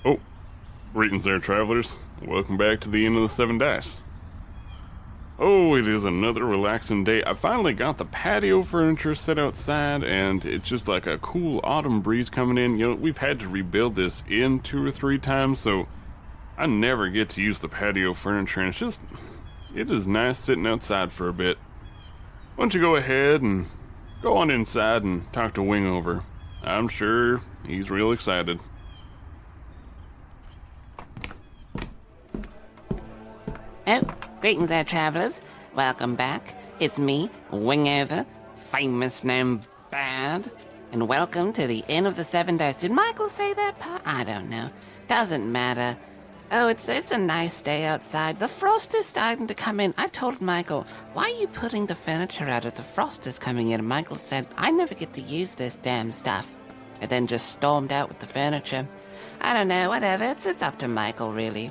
Oh, greetings there, travelers. Welcome back to the end of the 7 Dice. Oh, it is another relaxing day. I finally got the patio furniture set outside, and it's just like a cool autumn breeze coming in. You know, we've had to rebuild this in 2 or 3 times, so I never get to use the patio furniture, and it is nice sitting outside for a bit. Why don't you go ahead and go on inside and talk to Wingover? I'm sure he's real excited. Oh, greetings there, travelers. Welcome back. It's me, Wingover, famous name Bad, and welcome to the end of the 7 Dice. Did Michael say that part? I don't know. Doesn't matter. Oh, it's a nice day outside. The frost is starting to come in. I told Michael, why are you putting the furniture out if the frost is coming in? And Michael said, I never get to use this damn stuff. And then just stormed out with the furniture. I don't know, whatever. It's up to Michael, really.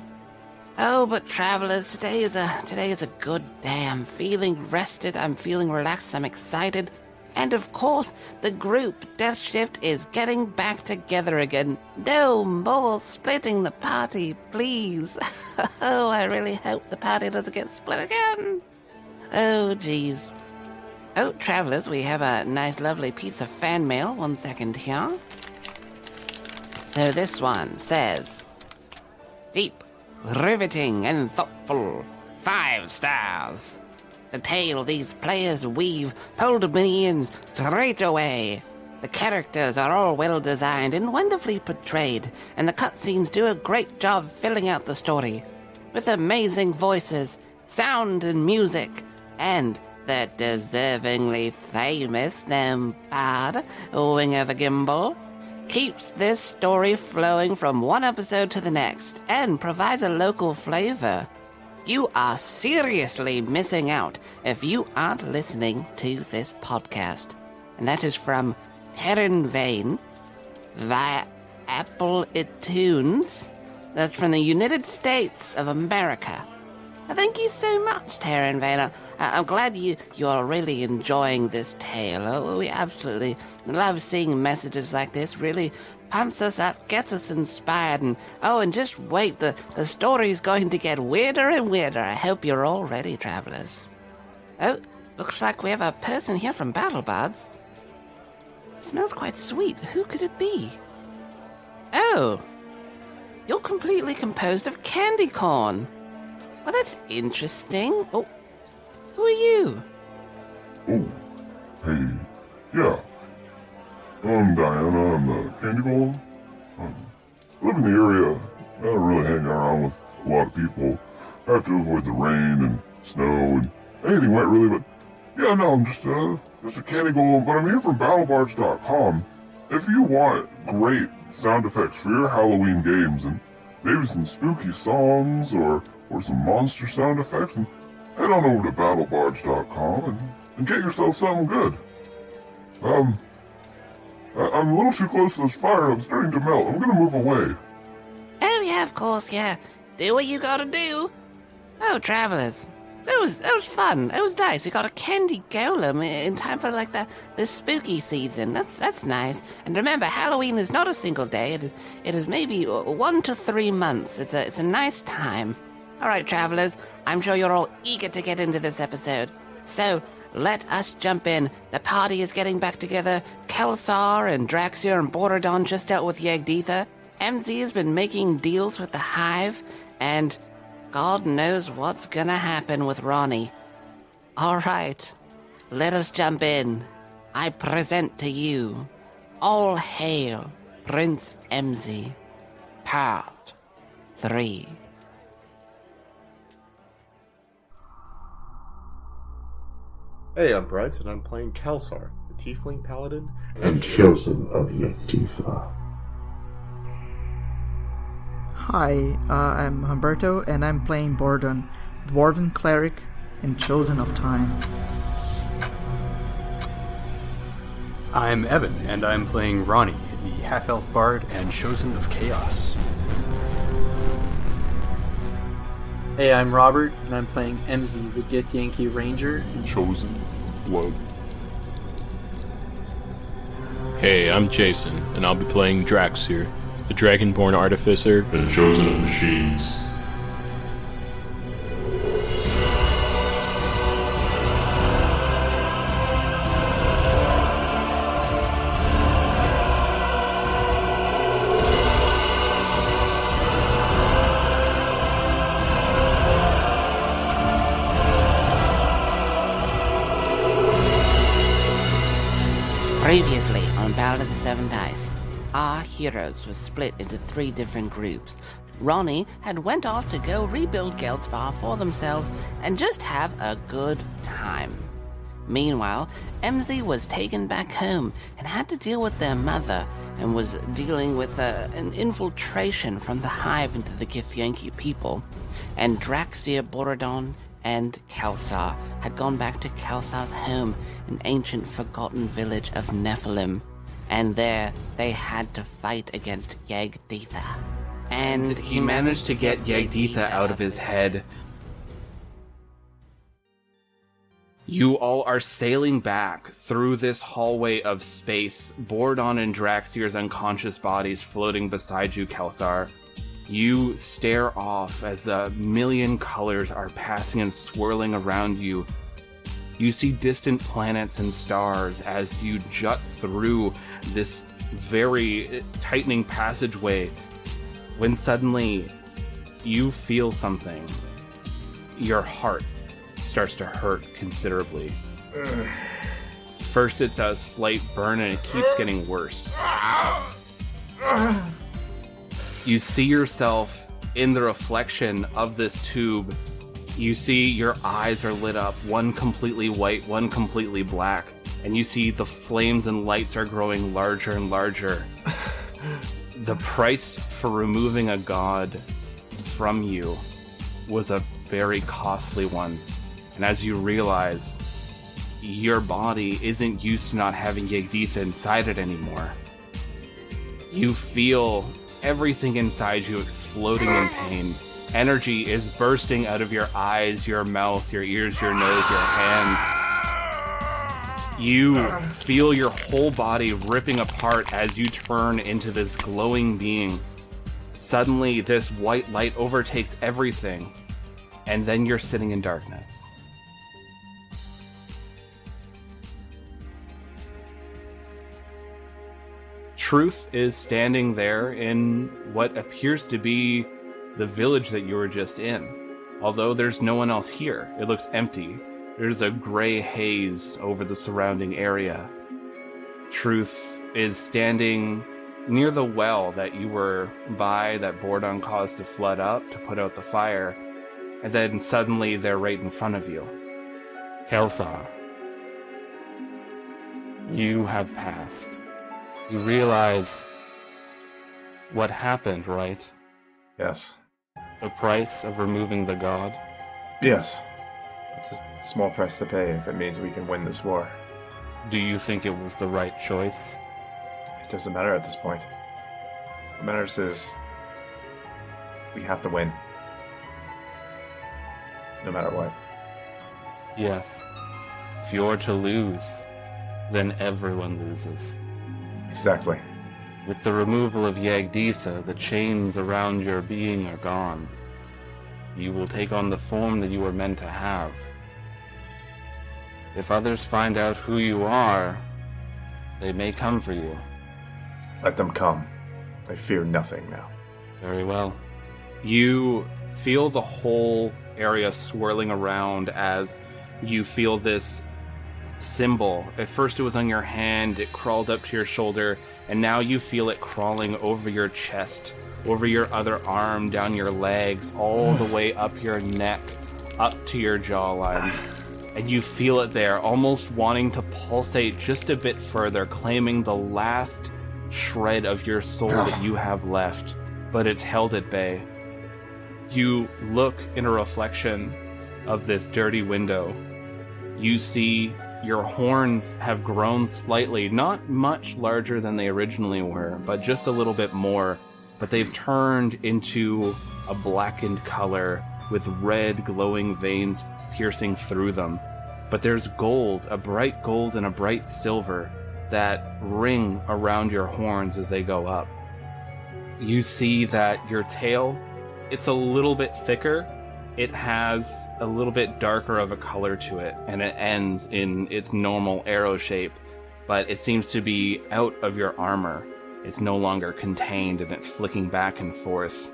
Oh, but travelers, today is a good day. I'm feeling rested, I'm feeling relaxed, I'm excited. And of course, the group Death Shift is getting back together again. No more splitting the party, please. Oh, I really hope the party doesn't get split again. Oh, geez. Oh, travelers, we have a nice, lovely piece of fan mail. 1 second here. So this one says, deep, riveting and thoughtful, 5 stars. The tale these players weave pulled me in straight away. The characters are all well designed and wonderfully portrayed, and the cutscenes do a great job filling out the story. With amazing voices, sound and music, and the deservingly famous Ballad, Wingover Gimbal, keeps this story flowing from one episode to the next and provides a local flavor. You are seriously missing out if you aren't listening to this podcast. And that is from Terran Vane via Apple iTunes. That's from the United States of America. Thank you so much, Terran Vane. I'm glad you are really enjoying this tale. Oh, we absolutely love seeing messages like this. Really pumps us up, gets us inspired, and just wait, the story's going to get weirder and weirder. I hope you're all ready, travelers. Oh, looks like we have a person here from BattleBards. Smells quite sweet. Who could it be? Oh, you're completely composed of candy corn. Well, that's interesting. Oh, who are you? Oh, hey, yeah. I'm Diana, I'm the candy golem. I live in the area. I don't really hang around with a lot of people. I have to avoid the rain and snow and anything wet, really, but yeah, no, I'm just a candy golem, but I'm here from BattleBards.com. If you want great sound effects for your Halloween games and maybe some spooky songs or some monster sound effects, and head on over to BattleBards.com and get yourself something good. I'm a little too close to this fire. I'm starting to melt. I'm gonna move away. Oh, yeah, of course, yeah. Do what you gotta do. Oh, travelers. That was fun. It was nice. We got a candy golem in time for, like, the spooky season. That's nice. And remember, Halloween is not a single day. It is maybe 1 to 3 months. It's a nice time. All right, travelers. I'm sure you're all eager to get into this episode. So, let us jump in. The party is getting back together. Kelsar and Draxir and Borderdon just dealt with Yegdetha. MZ has been making deals with the Hive, and God knows what's gonna happen with Ronnie. All right, let us jump in. I present to you, All Hail Prince MZ, Part 3. Hey, I'm Brett, and I'm playing Kelsar, the Tiefling Paladin And chosen of Yegdetha. Hi, I'm Humberto, and I'm playing Bordon, Dwarven Cleric and Chosen of Time. I'm Evan, and I'm playing Ronnie, the Half-Elf Bard and Chosen of Chaos. Hey, I'm Robert, and I'm playing MZ, the Githyanki Ranger and Chosen Blood. Hey, I'm Jason, and I'll be playing Draxir, the Dragonborn Artificer, and Chosen of Machines. Previously on Ballad of the Seven Dice, our heroes were split into 3 different groups. Ronnie had went off to go rebuild Geldspar for themselves and just have a good time. Meanwhile, MZ was taken back home and had to deal with their mother and was dealing with an infiltration from the hive into the Githyanki people. And Draxir Borodon and Kelsar had gone back to Kelsar's home, an ancient forgotten village of Nephilim. And there, they had to fight against Yagditha. And he managed to get Yagditha out of his head. You all are sailing back through this hallway of space, Borodon and Draxir's unconscious bodies floating beside you, Kelsar. You stare off as a million colors are passing and swirling around you. You see distant planets and stars as you jut through this very tightening passageway, when suddenly you feel something. Your heart starts to hurt considerably. First it's a slight burn and it keeps getting worse. You see yourself in the reflection of this tube. You see your eyes are lit up, one completely white, one completely black, and you see the flames and lights are growing larger and larger. The price for removing a god from you was a very costly one. And as you realize, your body isn't used to not having Yagditha inside it anymore. You feel everything inside you exploding in pain. Energy is bursting out of your eyes, your mouth, your ears, your nose, your hands. You feel your whole body ripping apart as you turn into this glowing being. Suddenly, this white light overtakes everything, and then you're sitting in darkness. Truth is standing there in what appears to be the village that you were just in. Although there's no one else here, it looks empty. There's a gray haze over the surrounding area. Truth is standing near the well that you were by, that Borodon caused to flood up to put out the fire, and then suddenly they're right in front of you. Kelsar, you have passed. You realize what happened, right? Yes. The price of removing the god? Yes. It's a small price to pay if it means we can win this war. Do you think it was the right choice? It doesn't matter at this point. What matters is we have to win. No matter what. Yes. If you're to lose, then everyone loses. Exactly. With the removal of Yagditha, the chains around your being are gone. You will take on the form that you were meant to have. If others find out who you are, they may come for you. Let them come. I fear nothing now. Very well. You feel the whole area swirling around as you feel this symbol. At first it was on your hand, it crawled up to your shoulder, and now you feel it crawling over your chest, over your other arm, down your legs, all the way up your neck, up to your jawline. And you feel it there, almost wanting to pulsate just a bit further, claiming the last shred of your soul that you have left, but it's held at bay. You look in a reflection of this dirty window. You see your horns have grown slightly, not much larger than they originally were, but just a little bit more. But they've turned into a blackened color with red glowing veins piercing through them. But there's gold, a bright gold and a bright silver, that ring around your horns as they go up. you see that your tail, it's a little bit thicker. It has a little bit darker of a color to it, and it ends in its normal arrow shape, but it seems to be out of your armor. It's no longer contained, and it's flicking back and forth.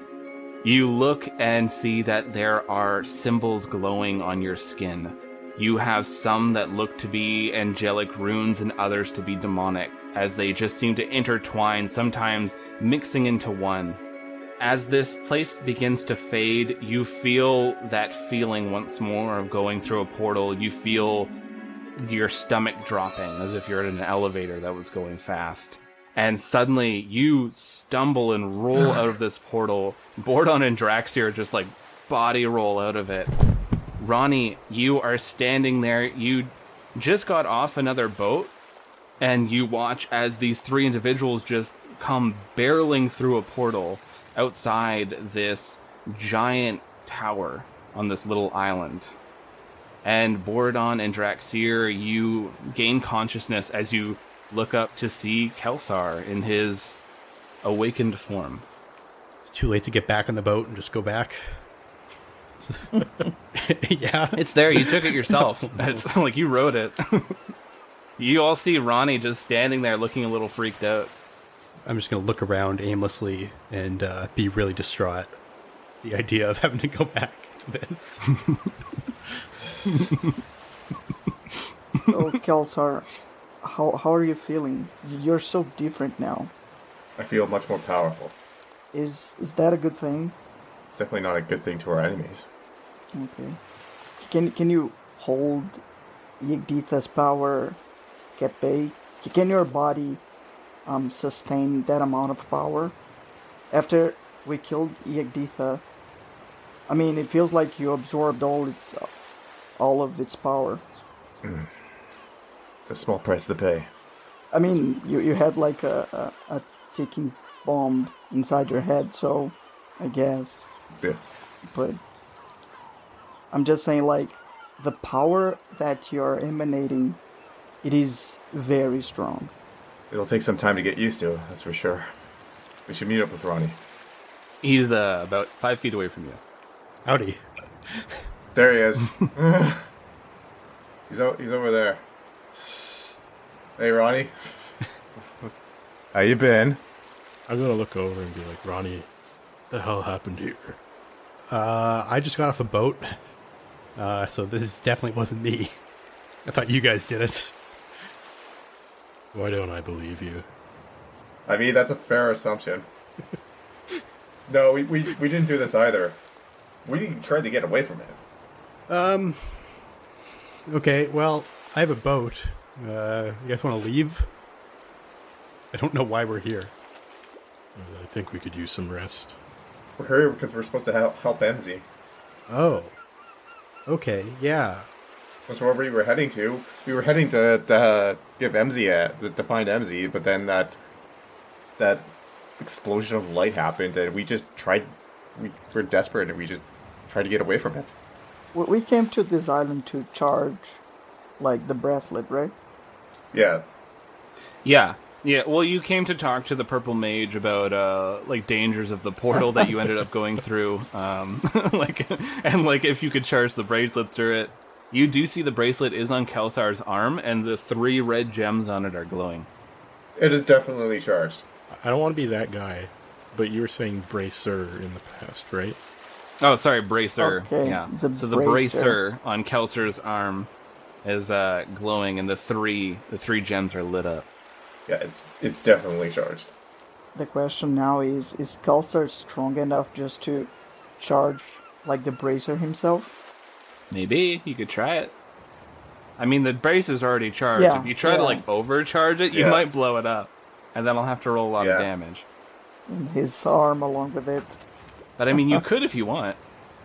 You look and see that there are symbols glowing on your skin. You have some that look to be angelic runes and others to be demonic, as they just seem to intertwine, sometimes mixing into one. As this place begins to fade, you feel that feeling once more of going through a portal. You feel your stomach dropping, as if you're in an elevator that was going fast. And suddenly, you stumble and roll out of this portal. Bordon and Draxier just, like, body roll out of it. Ronnie, you are standing there. You just got off another boat, and you watch as these three individuals just come barreling through a portal outside this giant tower on this little island. And Bordon and Draxier, you gain consciousness as you look up to see Kelsar in his awakened form. It's too late to get back on the boat and just go back. Yeah. It's there. You took it yourself. It's like you wrote it. You all see Ronnie just standing there looking a little freaked out. I'm just going to look around aimlessly and be really distraught. The idea of having to go back to this. So, Kelsar, how are you feeling? You're so different now. I feel much more powerful. Is that a good thing? It's definitely not a good thing to our enemies. Okay. Can you hold Yigditha's power, Kepe? Can your body sustain that amount of power? After we killed Yigditha, I mean, it feels like you absorbed all of its power. It's a small price to pay. I mean, you had like a ticking bomb inside your head, so I guess. Yeah. But I'm just saying, like, the power that you're emanating, it is very strong. It'll take some time to get used to, that's for sure. We should meet up with Ronnie. He's about 5 feet away from you. Howdy. There he is. He's over there. Hey, Ronnie. How you been? I'm gonna look over and be like, Ronnie, what the hell happened here? I just got off a boat, so this definitely wasn't me. I thought you guys did it. Why don't I believe you? I mean, that's a fair assumption. No, we didn't do this either. We tried to get away from it. Okay, well, I have a boat. You guys want to leave? I don't know why we're here. I think we could use some rest. We're here because we're supposed to help MZ. Oh. Okay, yeah. That's where we were heading to. We were heading to give MZ to find MZ, but then that explosion of light happened, and we just tried. We were desperate, and we just tried to get away from it. We came to this island to charge, like, the bracelet, right? Yeah. Yeah, well, you came to talk to the Purple Mage about, like, dangers of the portal that you ended up going through, if you could charge the bracelet through it. You do see the bracelet is on Kelsar's arm, and the 3 red gems on it are glowing. It is definitely charged. I don't want to be that guy, but you were saying bracer in the past, right? Oh, sorry, bracer. Okay, Yeah. the The bracer on Kelsar's arm is glowing, and the three gems are lit up. Yeah, it's definitely charged. The question now is Kelsar strong enough just to charge, like, the bracer himself? Maybe you could try it. I mean, the bracer's already charged. Yeah, If you try to, like, overcharge it, you Yeah. might blow it up. And then I'll have to roll a lot of damage. And his arm along with it. But, I mean, you could if you want.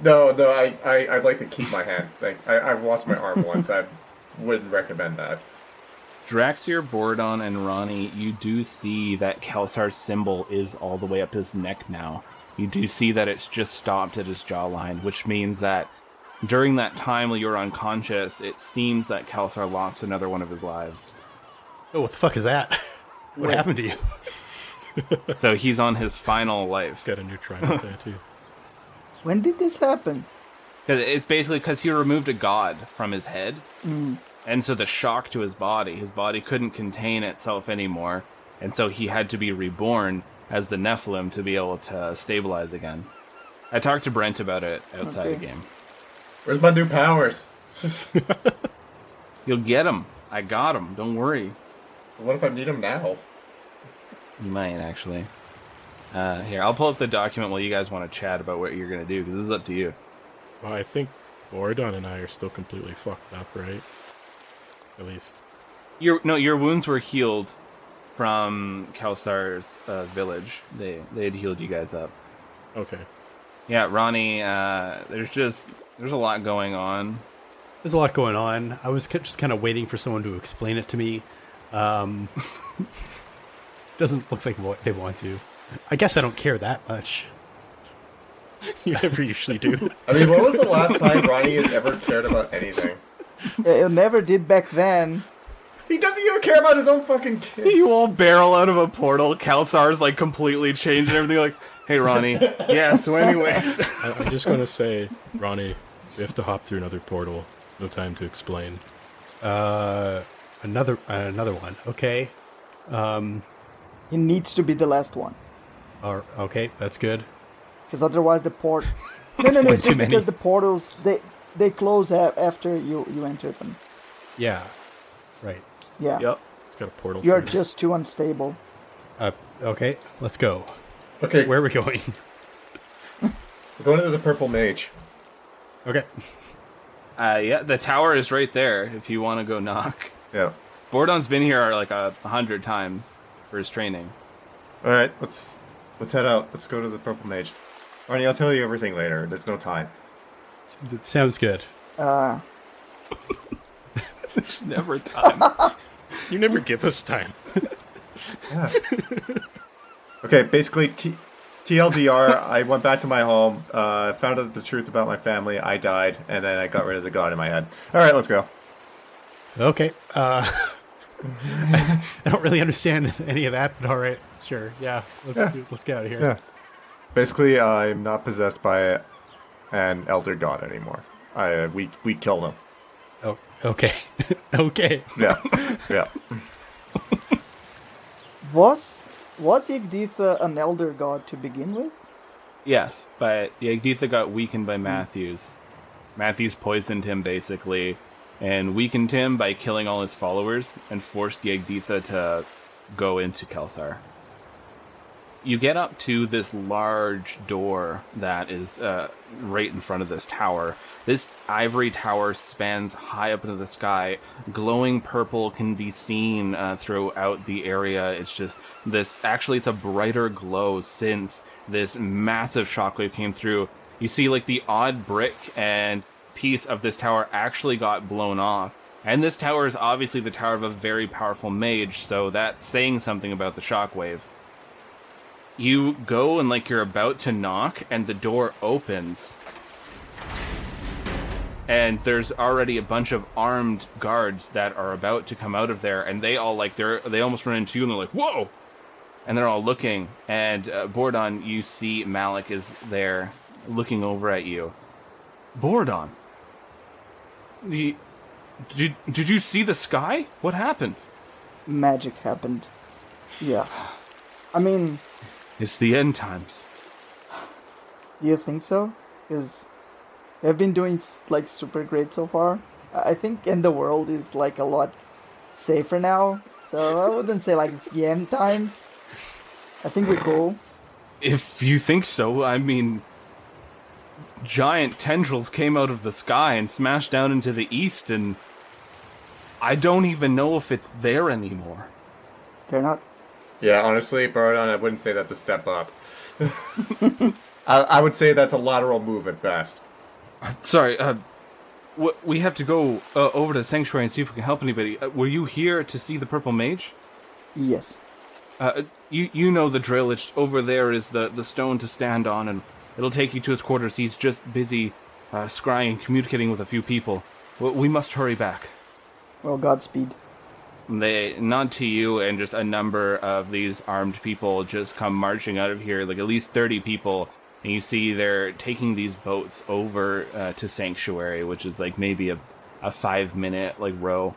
No, I'd like to keep my hand. Like, I've lost my arm once. I wouldn't recommend that. Draxier, Bordon, and Ronnie, you do see that Kelsar's symbol is all the way up his neck now. You do see that it's just stopped at his jawline, which means that during that time when you were unconscious, it seems that Kelsar lost another one of his lives. Oh, what the fuck is that? What happened to you? So he's on his final life. Got a new trident there too. When did this happen? It's basically because he removed a god from his head. And so the shock to his body couldn't contain itself anymore. And so he had to be reborn as the Nephilim to be able to stabilize again. I talked to Brent about it outside the game. Where's my new powers? You'll get them. I got them. Don't worry. What if I need them now? You might, actually. Here, I'll pull up the document while you guys want to chat about what you're going to do, because this is up to you. Well, I think Bordon and I are still completely fucked up, right? At least. Your wounds were healed from Kelsar's village. They had healed you guys up. Okay. Yeah, Ronnie, there's a lot going on. There's a lot going on. I was just kind of waiting for someone to explain it to me. Doesn't look like they want to. I guess I don't care that much. You never usually do. I mean, when was the last time Ronnie has ever cared about anything? It never did back then. He doesn't even care about his own fucking kid. You all barrel out of a portal. Kelsar's like completely changed and everything. Like, hey, Ronnie. Yeah. So, anyways, I'm just gonna say, Ronnie, we have to hop through another portal. No time to explain. Another one. Okay. It needs to be the last one. Okay, that's good. Because otherwise the port... No, one it's too just many. because the portals, they close after you enter them. Yeah. Right. Yeah. yep. It's got a portal. You're through. just too unstable. Okay, let's go. Okay, Where are we going? we're going to the Purple Mage. Okay. Yeah, the tower is right there if you want to go knock. Yeah. Bordon's been here like 100 times for his training. All right, let's head out. Let's go to the Purple Mage. Ronnie, I'll tell you everything later. There's no time. Sounds good. There's never time. You never give us time. Yeah. Okay, basically, TLDR, I went back to my home, found out the truth about my family, I died, and then I got rid of the god in my head. Alright, let's go. Okay. I don't really understand any of that, but all right. Sure. Yeah. Let's get out of here. Yeah. Basically, I'm not possessed by an elder god anymore. We killed him. Oh, okay. Okay. Yeah. Yeah. Was Yigditha an elder god to begin with? Yes, but Yigditha got weakened by Matthews. Matthews poisoned him, basically, and weakened him by killing all his followers, and forced Yigditha to go into Kelsar. You get up to this large door that is right in front of this tower. This ivory tower spans high up into the sky. Glowing purple can be seen throughout the area. It's just this... Actually, it's a brighter glow since this massive shockwave came through. You see, like, the odd brick and piece of this tower actually got blown off. And this tower is obviously the tower of a very powerful mage, so that's saying something about the shockwave. You go and like you're about to knock and the door opens. And there's already a bunch of armed guards that are about to come out of there, and they all like they almost run into you and they're like, "Whoa!" And they're all looking, and Bordon, you see Malik is there looking over at you. Bordon, did you see the sky? What happened? Magic happened. Yeah. I mean... It's the end times. Do you think so? Because they've been doing like super great so far. I think end the world is like a lot safer now. So I wouldn't say like it's the end times. I think we're cool. If you think so, I mean, giant tendrils came out of the sky and smashed down into the east, and I don't even know if it's there anymore. They're not. Yeah, honestly, Bardon, I wouldn't say that's a step up. I would say that's a lateral move at best. Sorry, we have to go over to the sanctuary and see if we can help anybody. Were you here to see the Purple Mage? Yes. You know the drill. It's over there is the stone to stand on, and it'll take you to his quarters. He's just busy scrying and communicating with a few people. We must hurry back. Well, Godspeed. They nod to you, and just a number of these armed people just come marching out of here, like at least 30 people. And you see they're taking these boats over to Sanctuary, which is like maybe a 5-minute like row.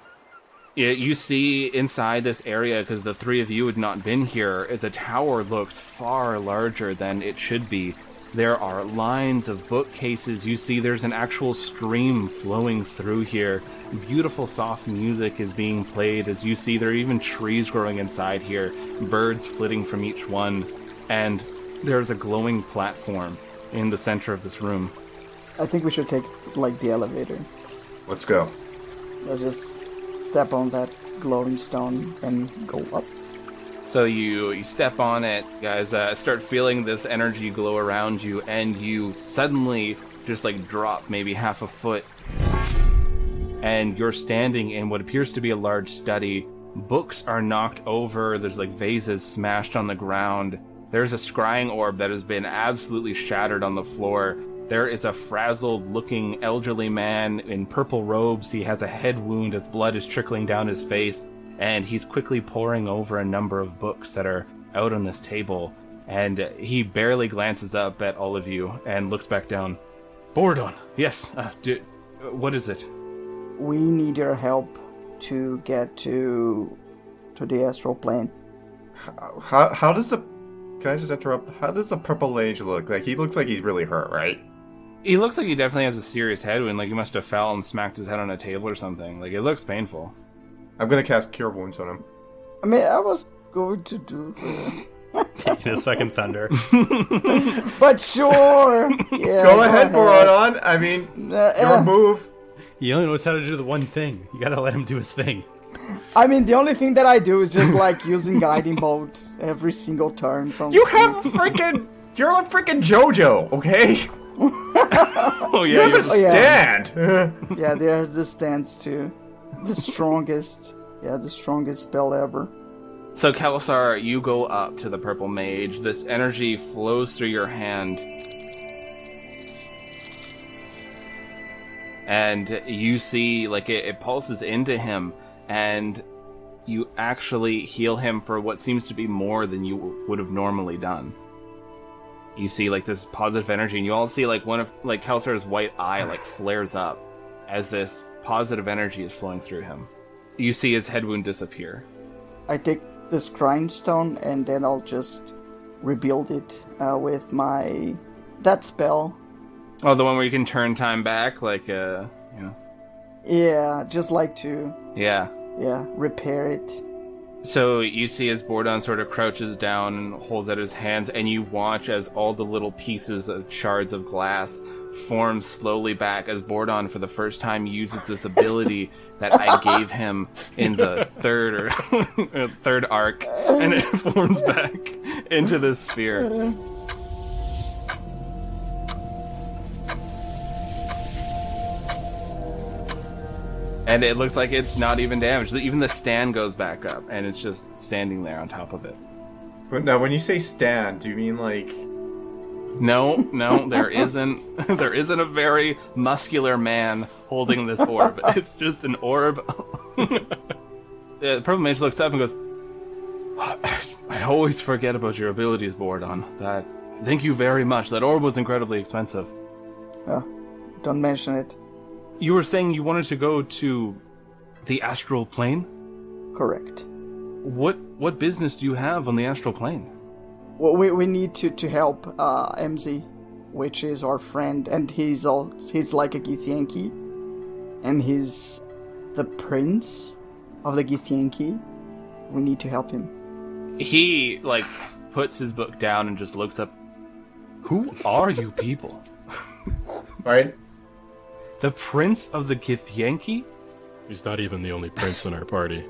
You see inside this area, because the three of you had not been here, the tower looks far larger than it should be. There are lines of bookcases. You see there's an actual stream flowing through here. Beautiful soft music is being played. As you see, there are even trees growing inside here, birds flitting from each one, and there's a glowing platform in the center of this room. I think we should take, like, the elevator. Let's go. Let's just step on that glowing stone and go up. So you step on it, guys, start feeling this energy glow around you, and you suddenly just like drop maybe half a foot. And you're standing in what appears to be a large study. Books are knocked over, there's like vases smashed on the ground. There's a scrying orb that has been absolutely shattered on the floor. There is a frazzled-looking elderly man in purple robes. He has a head wound as blood is trickling down his face. And he's quickly poring over a number of books that are out on this table. And he barely glances up at all of you and looks back down. Bordon, yes, what is it? We need your help to get to the astral plane. How does the... Can I just interrupt? How does the purple mage look? Like, he looks like he's really hurt, right? He looks like he definitely has a serious head wound. Like, he must have fell and smacked his head on a table or something. Like, it looks painful. I'm gonna cast Cure Wounds on him. I mean, I was going to do that. Taking a second thunder. But sure! Yeah, go ahead, Bordon. I mean, your move. He only knows how to do the one thing. You gotta let him do his thing. I mean, the only thing that I do is just like using Guiding Bolt every single turn. You have freaking... You're a freaking JoJo, okay? Oh yeah, you have a stand. Yeah, there's the stands too. The strongest spell ever. So Kalisar, you go up to the purple mage. This energy flows through your hand. And you see, like, it pulses into him, and you actually heal him for what seems to be more than you would have normally done. You see, like, this positive energy, and you all see, like, one of, like, Kalisar's white eye, like, flares up as this positive energy is flowing through him. You see his head wound disappear. I take this grindstone, and then I'll just rebuild it with that spell. Oh, the one where you can turn time back, like, you know? Yeah, just like to... Yeah, repair it. So you see as Bordon sort of crouches down and holds out his hands, and you watch as all the little pieces of shards of glass form slowly back as Bordon, for the first time, uses this ability that I gave him in the third arc, and it forms back into this sphere. And it looks like it's not even damaged. Even the stand goes back up, and it's just standing there on top of it. But now, when you say stand, do you mean like... No, there isn't. There isn't a very muscular man holding this orb. It's just an orb. The purple mage looks up and goes, I always forget about your abilities, Bordon. Thank you very much. That orb was incredibly expensive. Oh, don't mention it. You were saying you wanted to go to the astral plane? Correct. What business do you have on the astral plane? Well, we need to help MZ, which is our friend, and he's like a Githyanki, and he's the prince of the Githyanki. We need to help him. He, like, puts his book down and just looks up. Who are you people? Right? The prince of the Githyanki? He's not even the only prince in our party.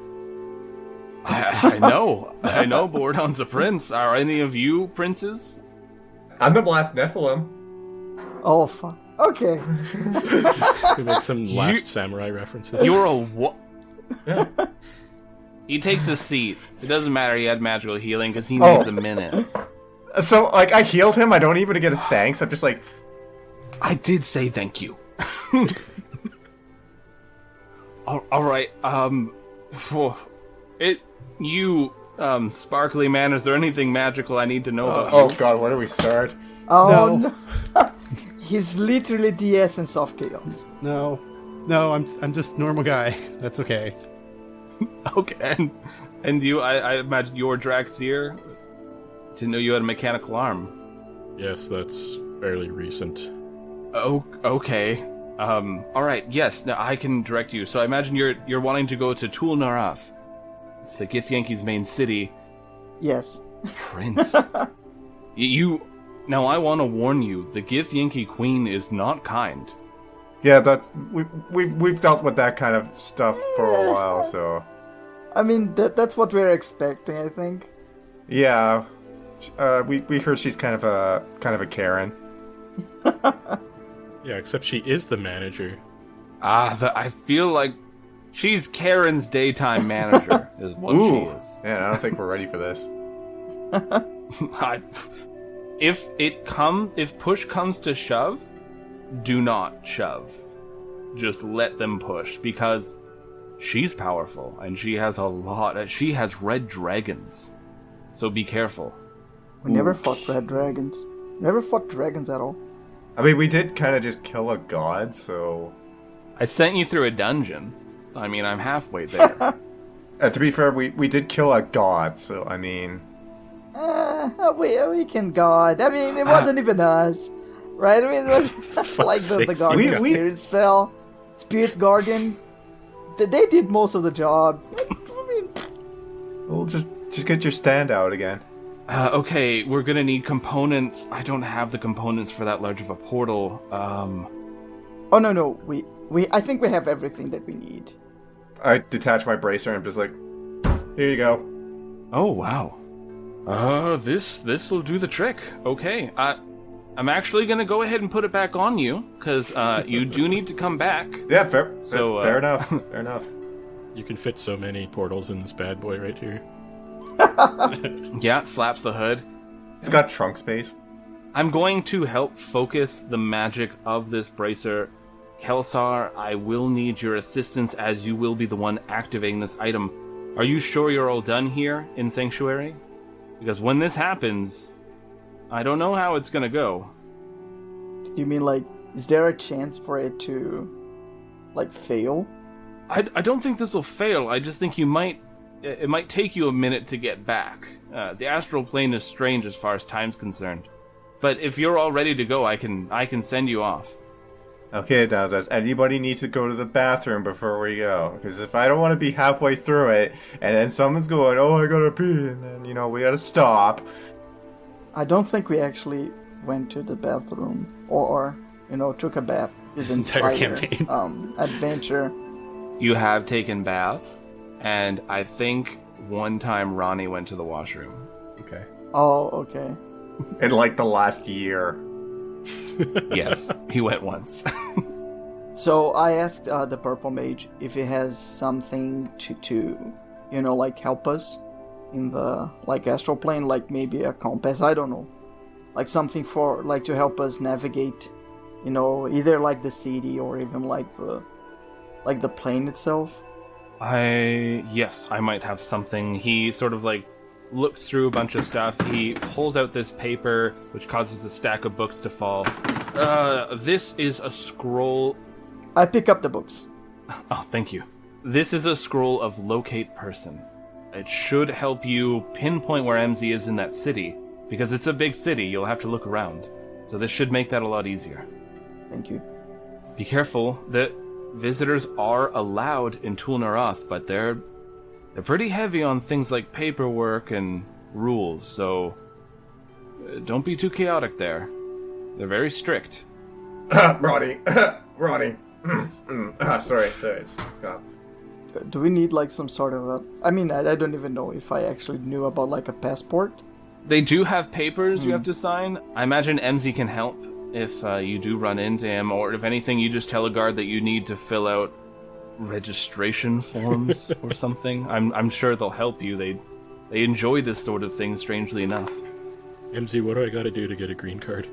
I know Bordon's a prince. Are any of you princes? I'm the last Nephilim. Oh, fuck. Okay. We make some Last Samurai references. You're a what? Yeah. He takes a seat. It doesn't matter he had magical healing, because he needs a minute. So, like, I healed him, I don't even get a thanks, I'm just like... I did say thank you. All right, Sparkly man, is there anything magical I need to know about? Oh god, where do we start? Oh no. He's literally the essence of chaos. No, I'm just normal guy. That's okay. Okay, and you, I imagine you're Draxier? Didn't know you had a mechanical arm. Yes, that's fairly recent. Oh, okay. Alright, yes, now I can direct you. So I imagine you're wanting to go to Tul'narath. It's the Githyanki's main city. Yes. Prince. Now I want to warn you, the Githyanki Queen is not kind. Yeah, we've dealt with that kind of stuff for a while, so... I mean, that's what we're expecting, I think. Yeah. We heard she's kind of a Karen. Yeah, except she is the manager. I feel like she's Karen's daytime manager, is what she is. Man, I don't think we're ready for this. If push comes to shove, do not shove. Just let them push, because she's powerful, and she has she has red dragons. So be careful. We never fought red dragons. Never fought dragons at all. I mean, we did kind of just kill a god, so... I sent you through a dungeon, so I mean, I'm halfway there. To be fair, we did kill a god, so I mean... We can god. I mean, it wasn't even us. Right? I mean, it was like the Guardian Spirit Cell, Spirit Guardian. They did most of the job. I mean... We'll just get your stand out again. Okay, we're gonna need components. I don't have the components for that large of a portal. Oh no, I think we have everything that we need. I detach my bracer and I'm just like, here you go. Oh wow. This will do the trick. Okay, I'm actually gonna go ahead and put it back on you because you do need to come back. Yeah, fair enough. Fair enough. You can fit so many portals in this bad boy right here. Yeah, slaps the hood. It's got trunk space. I'm going to help focus the magic of this bracer. Kelsar, I will need your assistance as you will be the one activating this item. Are you sure you're all done here in Sanctuary? Because when this happens, I don't know how it's gonna go. Do you mean, like, is there a chance for it to, like, fail? I don't think this will fail. I just think it might take you a minute to get back. The astral plane is strange as far as time's concerned. But if you're all ready to go, I can send you off. Okay, now does anybody need to go to the bathroom before we go? Because if I don't want to be halfway through it, and then someone's going, oh, I gotta pee, and then, we gotta stop. I don't think we actually went to the bathroom, or took a bath this entire campaign. Adventure. You have taken baths, and I think one time Ronnie went to the washroom. Okay. Oh, okay. In, like, the last year. Yes, he went once. So I asked the Purple Mage if he has something to like, help us in the, like, astral plane, like maybe a compass, I don't know. Like, something for, like, to help us navigate, either, like, the city or even, like, the plane itself. Yes, I might have something. He sort of, like, looks through a bunch of stuff. He pulls out this paper, which causes a stack of books to fall. This is a scroll. I pick up the books. Oh, thank you. This is a scroll of locate person. It should help you pinpoint where MZ is in that city, because it's a big city. You'll have to look around. So this should make that a lot easier. Thank you. Be careful. The visitors are allowed in Tul'narath, but they're pretty heavy on things like paperwork and rules, so don't be too chaotic there. They're very strict. Ronnie. Sorry. God. Do we need, like, some sort of I mean, I don't even know if I actually knew about, like, a passport. They do have papers you have to sign. I imagine MZ can help if you do run into him, or if anything, you just tell a guard that you need to fill out registration forms or something. I'm sure they'll help you. They enjoy this sort of thing, strangely enough. MZ, what do I gotta do to get a green card?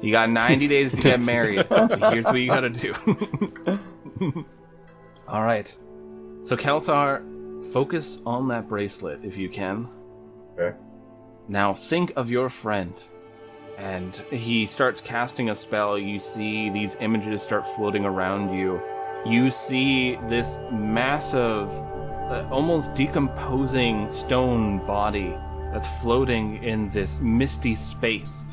You got 90 days to get married. Here's what you gotta do. All right. So, Kelsar, focus on that bracelet if you can. Okay. Now, think of your friend. And he starts casting a spell. You see these images start floating around you. You see this massive, almost decomposing stone body that's floating in this misty space.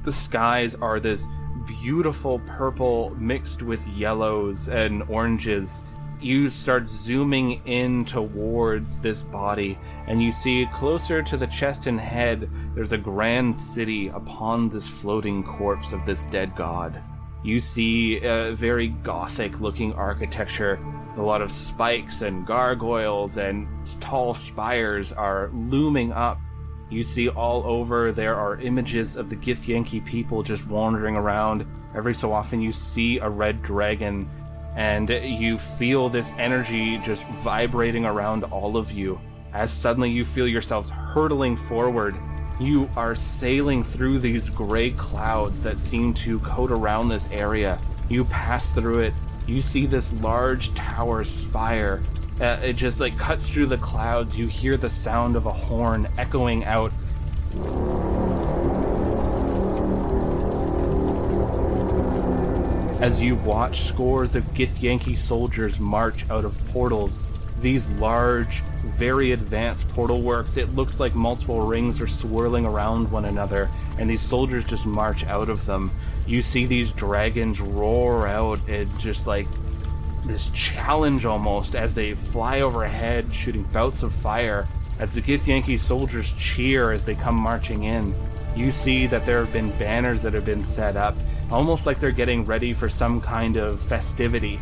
The skies are this beautiful purple mixed with yellows and oranges. You start zooming in towards this body, and you see closer to the chest and head, there's a grand city upon this floating corpse of this dead god. You see a very gothic-looking architecture. A lot of spikes and gargoyles and tall spires are looming up. You see all over there are images of the Githyanki people just wandering around. Every so often you see a red dragon, and you feel this energy just vibrating around all of you. As suddenly you feel yourselves hurtling forward. You are sailing through these gray clouds that seem to coat around this area. You pass through it. You see this large tower spire. It just like cuts through the clouds. You hear the sound of a horn echoing out. As you watch scores of Githyanki soldiers march out of portals, these large, very advanced portal works, it looks like multiple rings are swirling around one another, and these soldiers just march out of them. You see these dragons roar out, and just like this challenge almost, as they fly overhead, shooting bouts of fire, as the Githyanki soldiers cheer as they come marching in. You see that there have been banners that have been set up, almost like they're getting ready for some kind of festivity.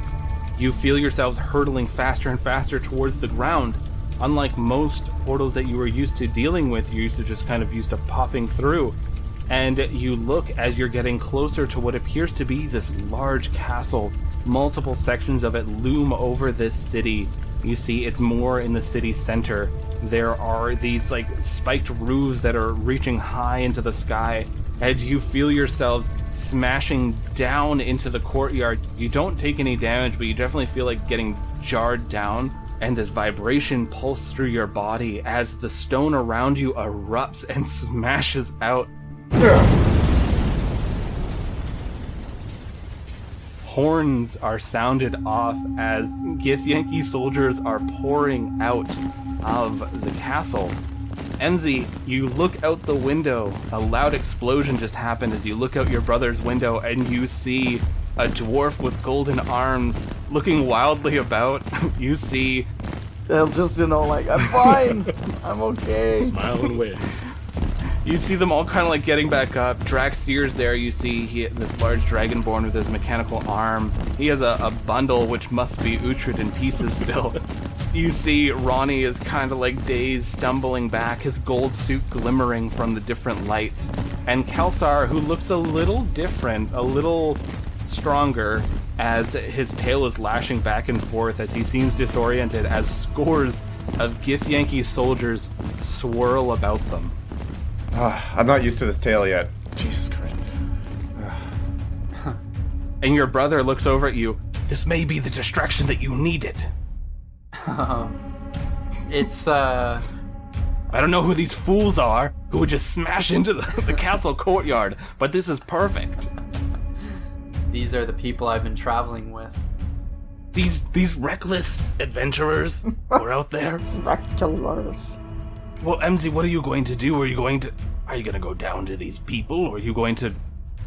You feel yourselves hurtling faster and faster towards the ground. Unlike most portals that you were used to dealing with, you're used to just kind of used to popping through. And you look as you're getting closer to what appears to be this large castle. Multiple sections of it loom over this city. You see it's more in the city center. There are these like spiked roofs that are reaching high into the sky. And you feel yourselves smashing down into the courtyard. You don't take any damage, but you definitely feel like getting jarred down. And this vibration pulses through your body as the stone around you erupts and smashes out. Horns are sounded off as Githyanki soldiers are pouring out of the castle. Emzy, you look out the window. A loud explosion just happened as you look out your brother's window, and you see a dwarf with golden arms looking wildly about. You see... They'll just, like, I'm fine. I'm okay. Smile and wave. You see them all kind of like getting back up. Draxeer's there. You see this large dragonborn with his mechanical arm. He has a bundle which must be Uhtred in pieces still. You see Ronnie is kind of like dazed, stumbling back, his gold suit glimmering from the different lights. And Kelsar, who looks a little different, a little stronger, as his tail is lashing back and forth as he seems disoriented as scores of Githyanki soldiers swirl about them. I'm not used to this tail yet. Jesus Christ. And your brother looks over at you. This may be the distraction that you needed. It's, I don't know who these fools are who would just smash into the castle courtyard, but this is perfect. These are the people I've been traveling with. These reckless adventurers were out there. Reckless. Well, Emzy, what are you going to do? Are you going to go down to these people, or are you going to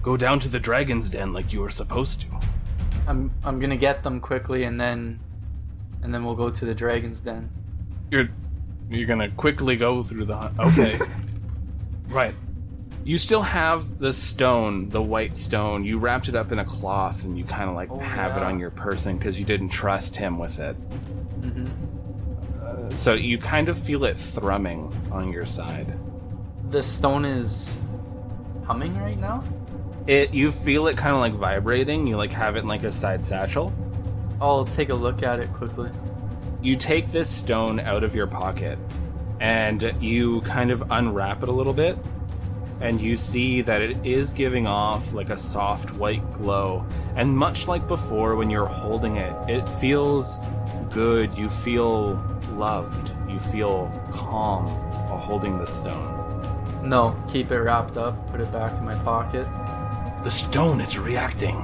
go down to the dragon's den like you were supposed to? I'm gonna get them quickly, and then we'll go to the dragon's den. You're gonna quickly go through the... Okay. Right. You still have the stone, the white stone. You wrapped it up in a cloth, and you kind of like have it on your person because you didn't trust him with it. Mm-hmm. So you kind of feel it thrumming on your side. The stone is humming right now? You feel it kind of like vibrating. You like have it in like a side satchel. I'll take a look at it quickly. You take this stone out of your pocket and you kind of unwrap it a little bit, and you see that it is giving off like a soft white glow. And much like before when you're holding it, it feels good. You feel loved. You feel calm while holding the stone. No, keep it wrapped up, put it back in my pocket. The stone, it's reacting.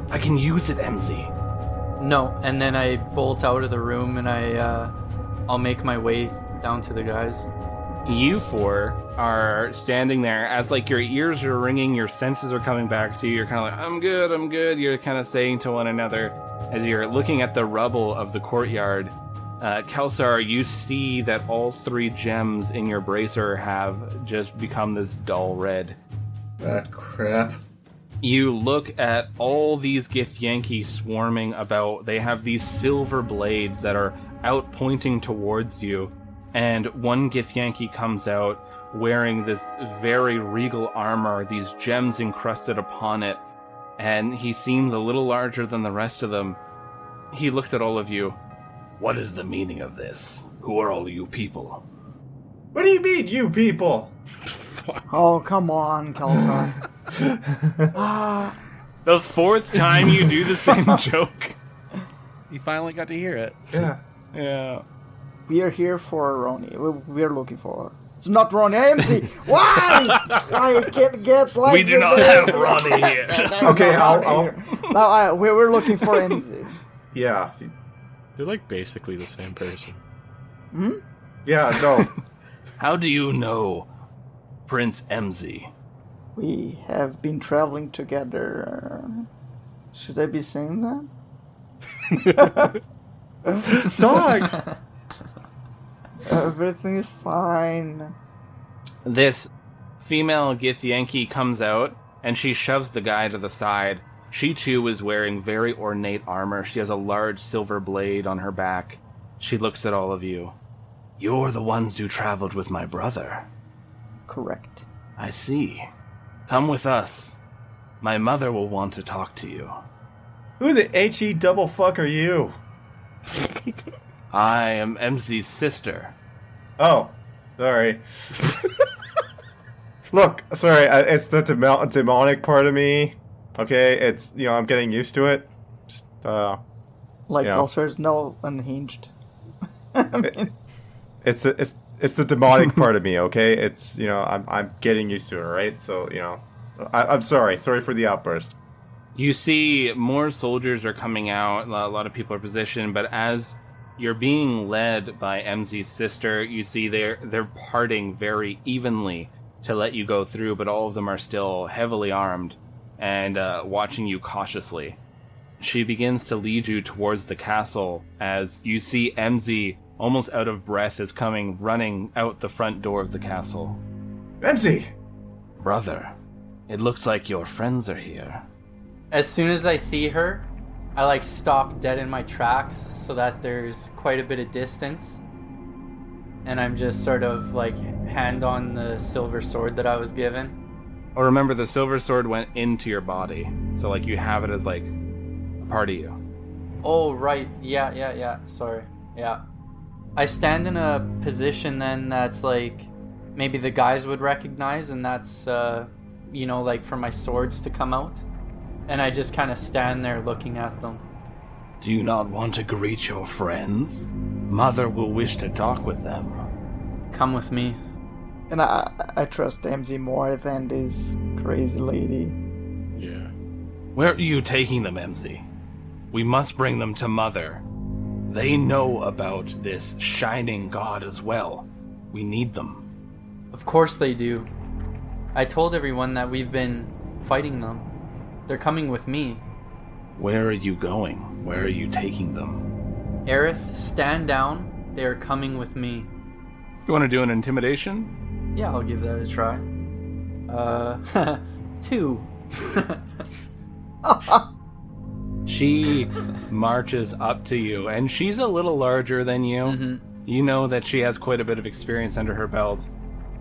I can use it, MZ. No, and then I bolt out of the room and I'll make my way down to the guys. You four are standing there as like your ears are ringing, your senses are coming back to you. You're kind of like, I'm good. You're kind of saying to one another as you're looking at the rubble of the courtyard. Kelsar, you see that all 3 gems in your bracer have just become this dull red. That crap. You look at all these Githyanki swarming about. They have these silver blades that are out pointing towards you. And one Githyanki comes out wearing this very regal armor, these gems encrusted upon it. And he seems a little larger than the rest of them. He looks at all of you. What is the meaning of this? Who are all you people? What do you mean, you people? Oh, come on, Kelsar. The 4th time you do the same joke. You finally got to hear it. Yeah. We are here for Ronnie. We are looking for. It's not Ronnie. MC. Why? I can't get like. We do not have Ronnie here. Okay, I'll. No, we're looking for MC. Yeah. They're like basically the same person. Hmm? Yeah, no. How do you know Prince MZ? We have been traveling together. Should I be saying that? Dog! Everything is fine. This female Githyanki comes out, and she shoves the guy to the side. She, too, is wearing very ornate armor. She has a large silver blade on her back. She looks at all of you. You're the ones who traveled with my brother. Correct. I see. Come with us. My mother will want to talk to you. Who the HE double fuck are you? I am MZ's sister. Oh, sorry. Look, sorry, it's the demonic part of me. Okay, it's, I'm getting used to it. Just, like, Kelsar's no unhinged. I mean... It's the demonic part of me, okay? It's, I'm getting used to it, right? So, I'm sorry. Sorry for the outburst. You see more soldiers are coming out. A lot of people are positioned, but as you're being led by MZ's sister, you see they're parting very evenly to let you go through, but all of them are still heavily armed and watching you cautiously. She begins to lead you towards the castle as you see MZ, almost out of breath, is coming running out the front door of the castle. MZ! Brother, it looks like your friends are here. As soon as I see her, I stop dead in my tracks so that there's quite a bit of distance. And I'm just sort of hand on the silver sword that I was given. Oh, remember, the silver sword went into your body. So you have it as a part of you. Oh, right. Yeah. Sorry. Yeah. I stand in a position then that's maybe the guys would recognize, and that's, for my swords to come out. And I just kind of stand there looking at them. Do you not want to greet your friends? Mother will wish to talk with them. Come with me. And I trust MZ more than this crazy lady. Yeah. Where are you taking them, MZ? We must bring them to Mother. They know about this shining god as well. We need them. Of course they do. I told everyone that we've been fighting them. They're coming with me. Where are you going? Where are you taking them? Aerith, stand down. They are coming with me. You want to do an intimidation? Yeah, I'll give that a try. 2. She marches up to you, and she's a little larger than you. Mm-hmm. You know that she has quite a bit of experience under her belt.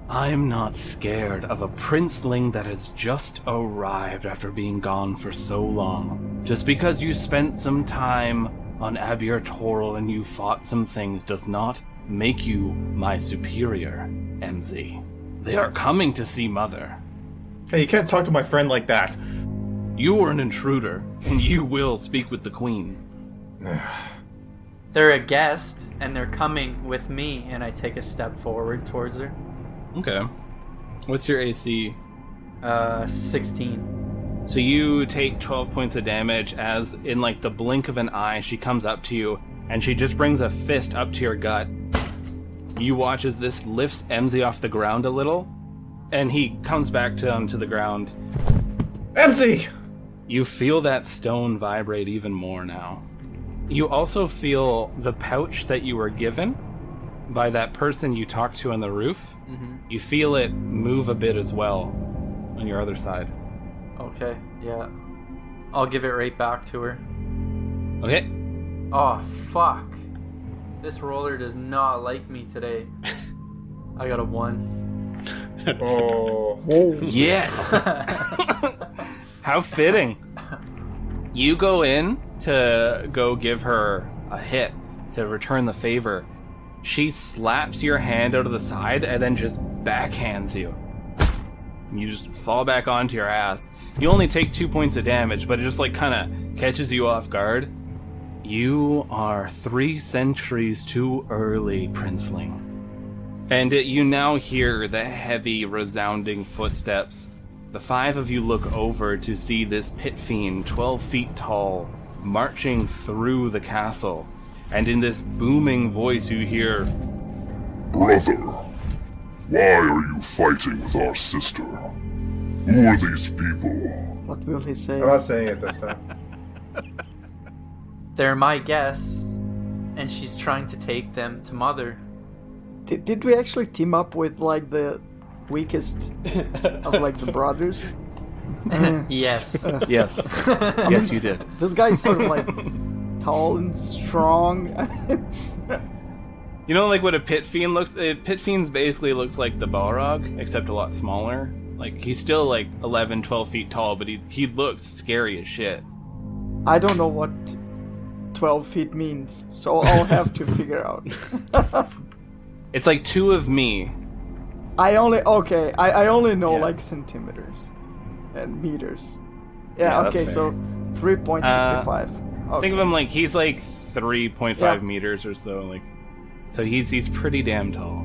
I'm not scared of a princeling that has just arrived after being gone for so long. Just because you spent some time on Abir Toril and you fought some things does not make you my superior, MZ. They are coming to see Mother. Hey, you can't talk to my friend like that. You are an intruder, and you will speak with the Queen. They're a guest, and they're coming with me, and I take a step forward towards her. Okay. What's your AC? 16. So you take 12 points of damage as, in like the blink of an eye, she comes up to you, and she just brings a fist up to your gut. You watch as this lifts Emzy off the ground a little, and he comes back to the ground. Emzy! You feel that stone vibrate even more now. You also feel the pouch that you were given by that person you talked to on the roof. Mm-hmm. You feel it move a bit as well on your other side. Okay, yeah. I'll give it right back to her. Okay. Oh, fuck. This roller does not like me today. I got a 1. Oh. Yes! How fitting. You go in to go give her a hit to return the favor. She slaps your hand out of the side and then just backhands you. You just fall back onto your ass. You only take 2 points of damage, but it just like kind of catches you off guard. You are 3 centuries too early, Princeling. And you now hear the heavy, resounding footsteps. The 5 of you look over to see this pit fiend, 12 feet tall, marching through the castle. And in this booming voice you hear, Brother, why are you fighting with our sister? Who are these people? What will he say? I'm not saying it this time. They're my guests, and she's trying to take them to Mother. Did we actually team up with like the weakest of like the brothers? Yes. yes. Yes, you did. This guy's sort of like tall and strong. You know, like what a pit fiend looks. Pit fiends basically looks like the Balrog, except a lot smaller. Like he's still like 11, 12 feet tall, but he looks scary as shit. I don't know what 12 feet means, so I'll have to figure out. It's like 2 of me. I only know Yeah. like centimeters and meters. Yeah, Yeah, that's okay, fair. so 3.65. Okay. Think of him like he's like 3.5 Yeah. meters or so. Like, so he's pretty damn tall.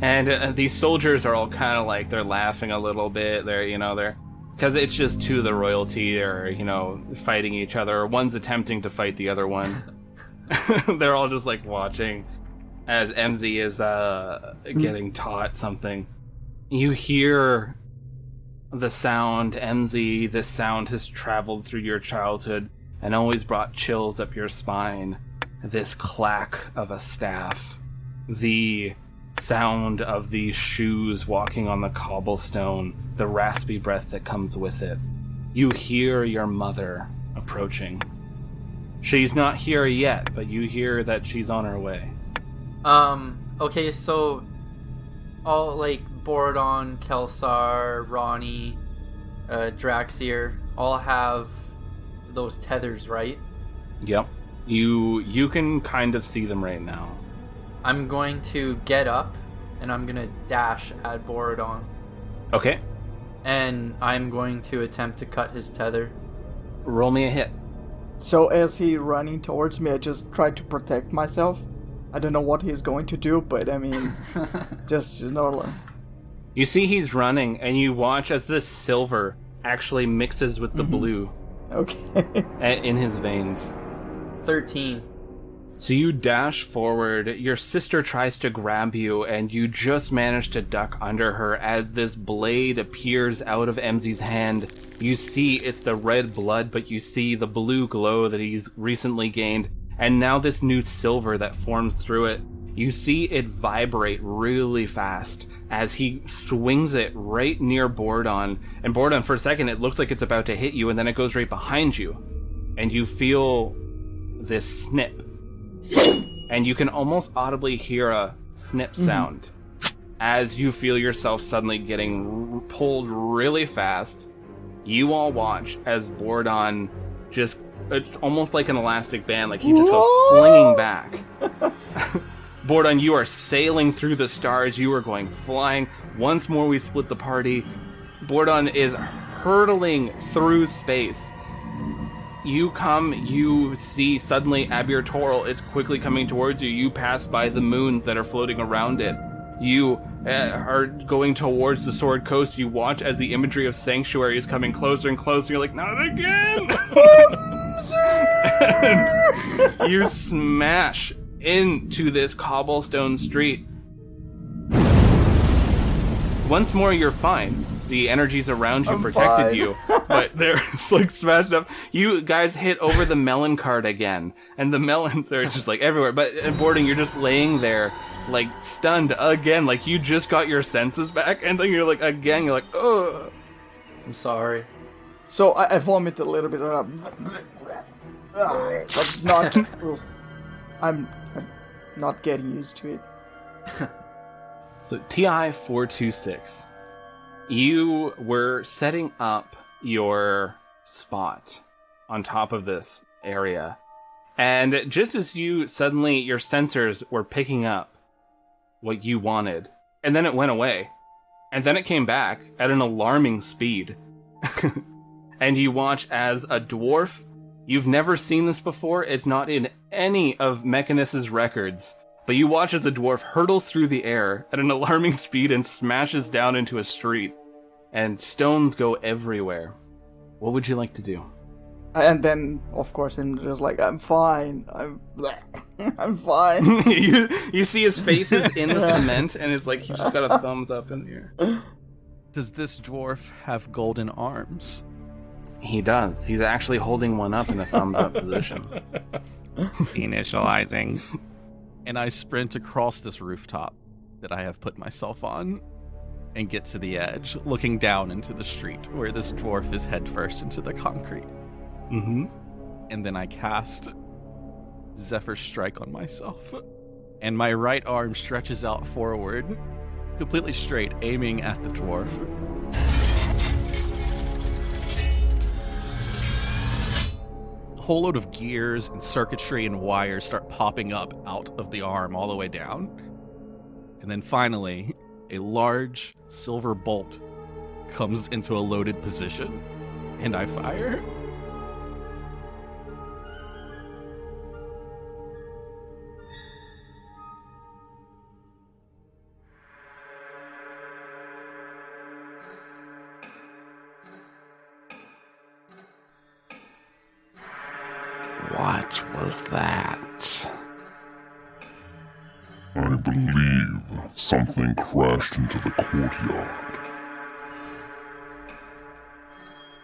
And these soldiers are all kind of like they're laughing a little bit. They're because it's just 2 of the royalty are fighting each other. One's attempting to fight the other one. They're all just like watching as Emzy is getting taught something. You hear the sound, Emzy. This sound has traveled through your childhood and always brought chills up your spine. This clack of a staff, the sound of these shoes walking on the cobblestone, the raspy breath that comes with it. You hear your mother approaching. She's not here yet, but you hear that she's on her way. Okay, so all like Borodon, Kelsar, Ronnie, Draxier all have those tethers, right? Yep. You can kind of see them right now. I'm going to get up and I'm gonna dash at Borodon. Okay. And I'm going to attempt to cut his tether. Roll me a hit. So as he running towards me, I just try to protect myself. I don't know what he's going to do, but I mean, just You see he's running, and you watch as this silver actually mixes with the blue Okay. in his veins. 13. So you dash forward, your sister tries to grab you, and you just manage to duck under her as this blade appears out of Emzy's hand. You see it's the red blood, but you see the blue glow that he's recently gained, and now this new silver that forms through it. You see it vibrate really fast as he swings it right near Borodon. And Borodon, for a second, it looks like it's about to hit you, and then it goes right behind you. And you feel this snip. And you can almost audibly hear a snip sound as you feel yourself suddenly getting pulled really fast. You all watch as Borodon just, it's almost like an elastic band, like he just goes flinging back. Bordon, you are sailing through the stars. You are going flying. Once more, we split the party. Bordon is hurtling through space. You see suddenly Abir Toril is quickly coming towards you. You pass by the moons that are floating around it. You are going towards the Sword Coast. You watch as the imagery of Sanctuary is coming closer and closer. You're like, not again! And you smash into this cobblestone street. Once more, you're fine. The energies around you protected you, but they're like smashed up. You guys hit over the melon cart again, and the melons are just like everywhere. But at boarding, you're just laying there, like stunned again, like you just got your senses back, and then you're like again, you're like, ugh. I'm sorry. So I vomited a little bit. But not. I'm not getting used to it. So TI-426. You were setting up your spot on top of this area. And just as you suddenly, your sensors were picking up what you wanted, and then it went away. And then it came back at an alarming speed. And you watch as a dwarf, you've never seen this before, it's not in any of Mechanus' records, but you watch as a dwarf hurtles through the air at an alarming speed and smashes down into a street. And stones go everywhere. What would you like to do? And then, of course, I'm just like, I'm fine. I'm fine. you see his face is in the cement, and it's like he just got a thumbs up in the air. Does this dwarf have golden arms? He does. He's actually holding one up in a thumbs up position. Initializing. And I sprint across this rooftop that I have put myself on and get to the edge, looking down into the street where this dwarf is headfirst into the concrete. Mm-hmm. And then I cast Zephyr Strike on myself. And my right arm stretches out forward, completely straight, aiming at the dwarf. A whole load of gears and circuitry and wires start popping up out of the arm all the way down. And then finally, a large silver bolt comes into a loaded position, and I fire. What was that? I believe something crashed into the courtyard.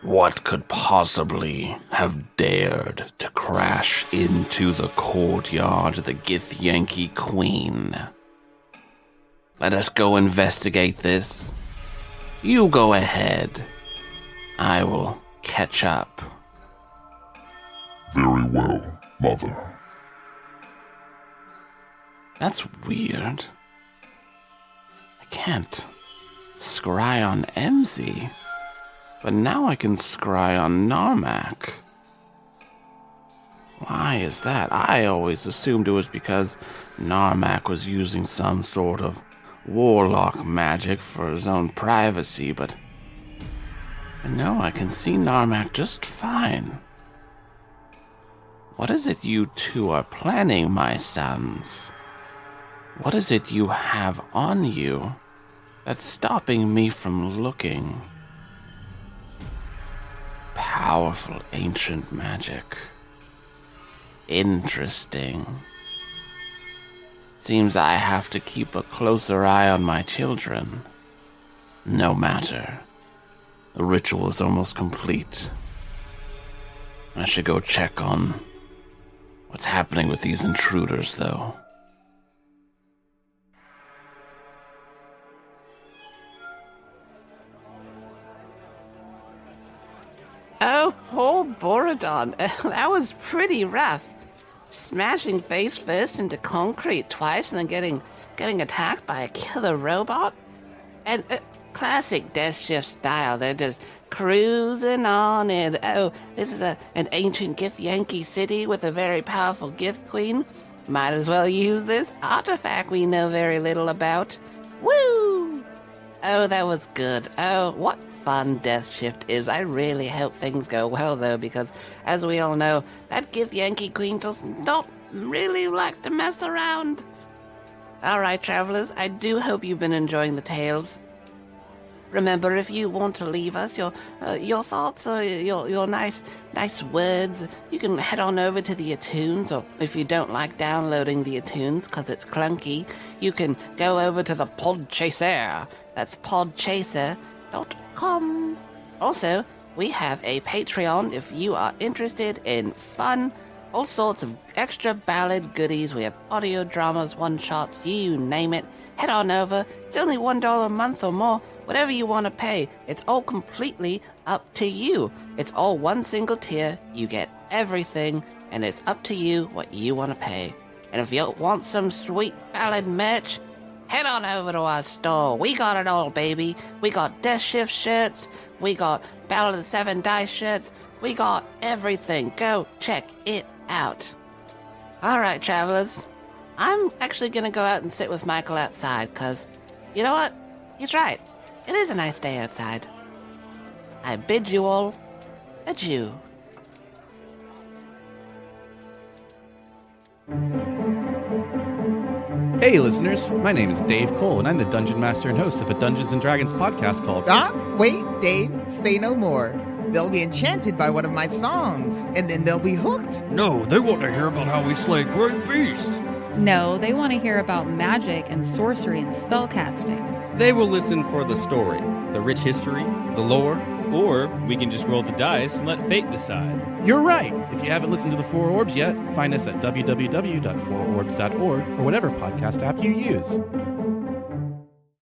What could possibly have dared to crash into the courtyard of the Githyanki Queen? Let us go investigate this. You go ahead. I will catch up. Very well, Mother. That's weird. I can't scry on MZ, but now I can scry on Narmak. Why is that? I always assumed it was because Narmak was using some sort of warlock magic for his own privacy, but no, I can see Narmak just fine. What is it you two are planning, my sons? What is it you have on you that's stopping me from looking? Powerful ancient magic. Interesting. Seems I have to keep a closer eye on my children. No matter. The ritual is almost complete. I should go check on what's happening with these intruders, though. Oh, poor Borodon. That was pretty rough. Smashing face first into concrete twice and then getting attacked by a killer robot. And classic Death Shift style. They're just cruising on and, oh, this is an ancient Githyanki city with a very powerful Lich Queen. might as well use this artifact we know very little about. Woo! Oh, that was good. Oh, what fun Death Shift is. I really hope things go well, though, because, as we all know, that Githyanki Queen does not really like to mess around. Alright, travelers, I do hope you've been enjoying the tales. Remember, if you want to leave us your thoughts or your nice words, you can head on over to the iTunes, or if you don't like downloading the iTunes because it's clunky, you can go over to the Podchaser. That's podchaser.com. Also, we have a Patreon if you are interested in fun, all sorts of extra ballad goodies. We have audio dramas, one-shots, you name it. Head on over. It's only $1 a month or more. Whatever you want to pay, it's all completely up to you. It's all one single tier. You get everything, and it's up to you what you want to pay. And if you want some sweet ballad merch, head on over to our store. We got it all, baby. We got Death Shift shirts. We got Ballad of the 7 Dice shirts. We got everything. Go check it out. All right, travelers. I'm actually going to go out and sit with Michaël outside, because, you know what? He's right. It is a nice day outside. I bid you all adieu. Hey listeners, my name is Dave Cole, and I'm the Dungeon Master and host of a Dungeons & Dragons podcast called... Wait, Dave, say no more. They'll be enchanted by one of my songs, and then they'll be hooked. No, they want to hear about how we slay great beasts. No, they want to hear about magic and sorcery and spellcasting. They will listen for the story, the rich history, the lore. Or we can just roll the dice and let fate decide. You're right. If you haven't listened to the Four Orbs yet, find us at www.fourorbs.org or whatever podcast app you use.